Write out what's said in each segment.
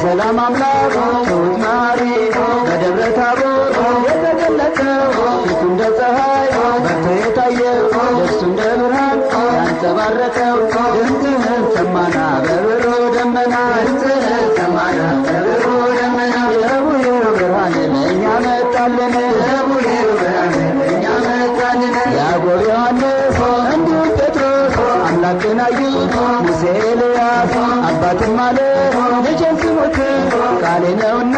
ሰላም አምላክ ትሁት ማሪ በደብረ ታቦር የተገለጠው ፊቱ እንደ ፀሐይ በርቶ የታየው ደሱ እንደ ብርሃን ያንጸባረቀው ድምፅህን ሰማና በብሩ ደመና ድምፅህን ሰማና በብሩ ደመና የቡሄው ብርሃን ለእኛ መጣልን የቡሄው ብርሃን ለእኛ መጣልን ያዕቆብ ዮሐንስ እንዲሁም ጴጥሮስ አምላክን አዩት ሙሴ ኤልያስ አባትም አለ ልጄን ስሙት ቃሌ ነውና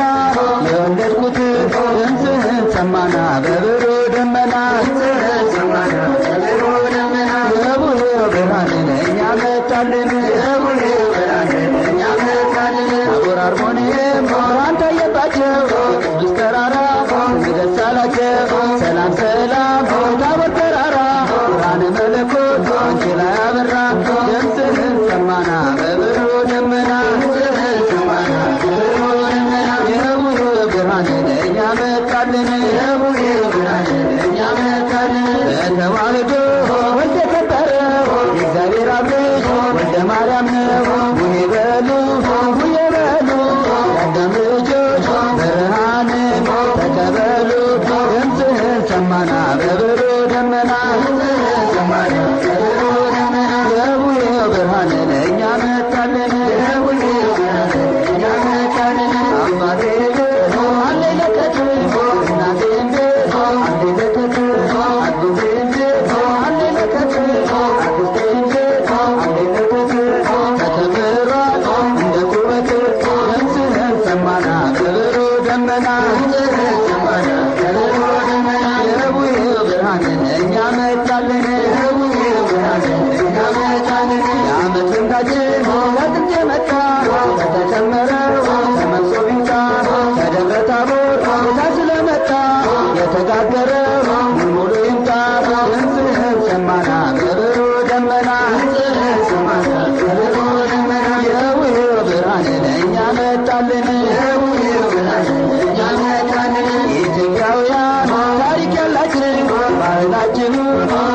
የወለድኩት ድምፅህን ሰማና በብሩ ደመና ድምፅህን ሰማና በብሩ ደመና የቡሄው ብርሃን ለእኛ መጣልን የቡሄው ብርሃን ለእኛ መጣልን ታቦር አርሞንዔም ብርሃን ታየባቸው ቅዱስ ተራራ ደስ አላቸው ሰላም ሰላም ታቦር ተራራ ብርሃነ መለኮት አንቺ ላይ አበራ ድምፅህን ሰማና በብሩ ደመና ድምፅህን ሰማና በብሩ ደመና የቡሄው ብርሃን ለእኛ መጣልን የቡሄው ብርሃን ለእኛ መጣልን በተዋሕዶ ወልደ ከበረው የእግዚአብሔር አብ ልጅ ወልደ ማርያም ነው ቡሄ በሉ ቡሄ በሉ የአዳም ልጆች ብርሃንን ተቀበሉ ድምፅህን ሰማና በብሩ ደመና ድምፅህን ሰማና በብሩ ደመና የቡሄው ብርሃን ለእኛ መጣልን የቡሄው ብርሃን ለእኛ መጣልን አባቴ አለ ለከት እናቴ እንዴት አለ ለከት አጎቴ እንዴት አለ ለከት አክስቴ እንዴት አለ ለከት ተከብሯል እንደ ቁመት ድምፅህን ሰማና በብሩ ደመና ድምፅህን ሰማና በብሩ ደመና የቡሄው ብርሃን ለእኛ መጣልን የቡሄው ብርሃን ለእኛ መጣልን የዓመት ልምዳችን ከጥንት የመጣ ከተጨመረው ተመሶ ቢጫ ከደብረ ታቦር ጌታ ስለመጣ የተጋገረው ሙሉ ይምጣ ድምፅህን ሰማና በብሩ ደመና ድምፅህን ሰማና በብሩ ደመና የቡሄው ብርሃን ለእኛ መጣልን የቡሄው ብርሃን ለእኛ መጣልን ኢትዮጵያውያን ታሪክ ያላችን ባህላችን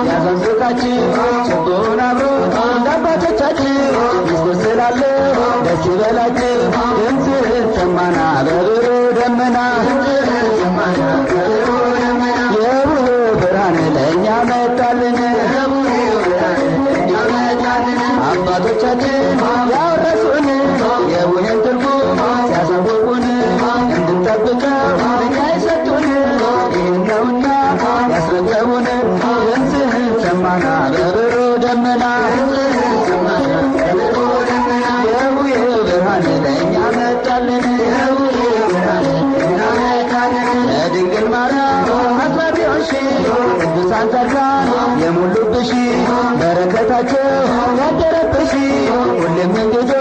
ያዘንዝቃችን ችቦን አብሮ እንደ አባቶቻችን ምስጉን ስላለ ደስ ይበላችን ድምፅህን ሰማና በብሩ ደመና ድምፅህን ሰማና በብሩ ደመና የቡሄው ብርሃን ለእኛ መጣልን የቡሄው ብርሃን ለእኛ መጣልን አባቶቻችን ያወረሱን የቡሄን ትርጉም ሲያሳውቁን እንድንጠብቀው እኛ የሰጡን ይህን ነውና ያስረከቡን ድምፅህን ሰማና በብሩ ደመና ድምፅህን ሰማና በብሩ ደመና የቡሄው ብርሃን ለእኛ መጣልን የቡሄው ብርሃን ለእኛ መጣልን ለድንግል ማርያም አስራት የሆንሽ ቅዱሳን ጻድቃን የሞሉብሽ በረከታቸው ያደረብሽ ሁሌም እንግዶች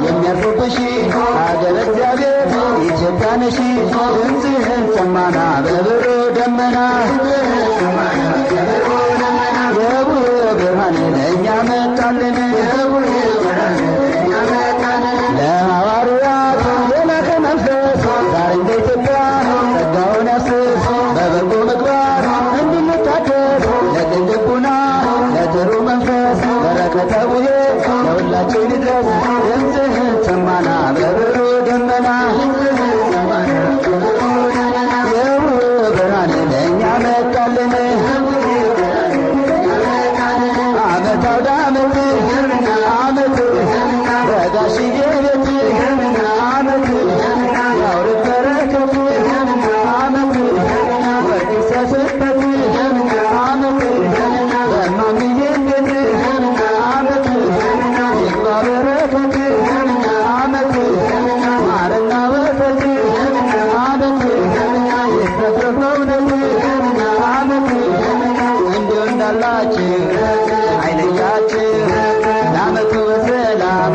የሚያርፉብሽ ሀገረ እግዚአብሔር ኢትዮጵያ ነሽ ድምፅህን ሰማና በብሩ ደመና ድምፅህን ሰማና በብሩ ደመና የቡሄው ብርሃን ለእኛ መጣልን የቡሄው ብርሃን ለእኛ መጣልን ለሐዋርያት የላከ መንፈስ ዛሬም በኢትዮጵያ ጸጋውን ያፍስስ በበጎ ምግባር እንድንታደስ ለቅን ልቡና ለጥሩ መንፈስ በረከተ ቡሄ ለሁላችን ይድረስ ድምፅህን ሰማና በብሩ ደመና ድምፅህን ሰማና በብሩ ደመና የቡሄው ብርሃን ለእኛ መጣልን የቡሄው ብርሃን ለእኛ መጣልን ዓመት አውደ ዓመት ዓመት በጋሽዬ ቤት ዓመት ያውርድ በረከቱ ዓመት ወርቅ ይሰስበት ዓመት በማምዬ ቤት ዓመት ይግባ በረከት ዓመት ማርና ወተት ዓመት ይትረፍረፍ በእውነት ዓመት እንዲሁ እንዳላችሁ አይለያችሁ ለዓመቱ በሰላም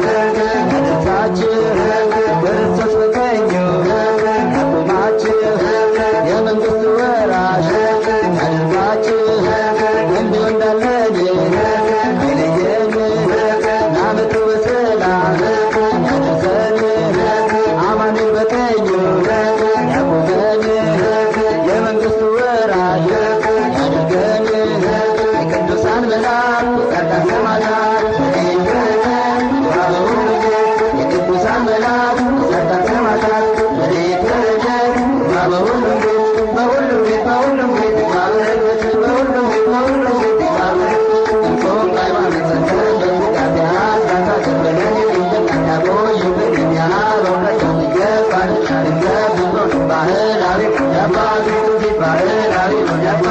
የአባቱ ፊት ባህራዊ ነው ያባ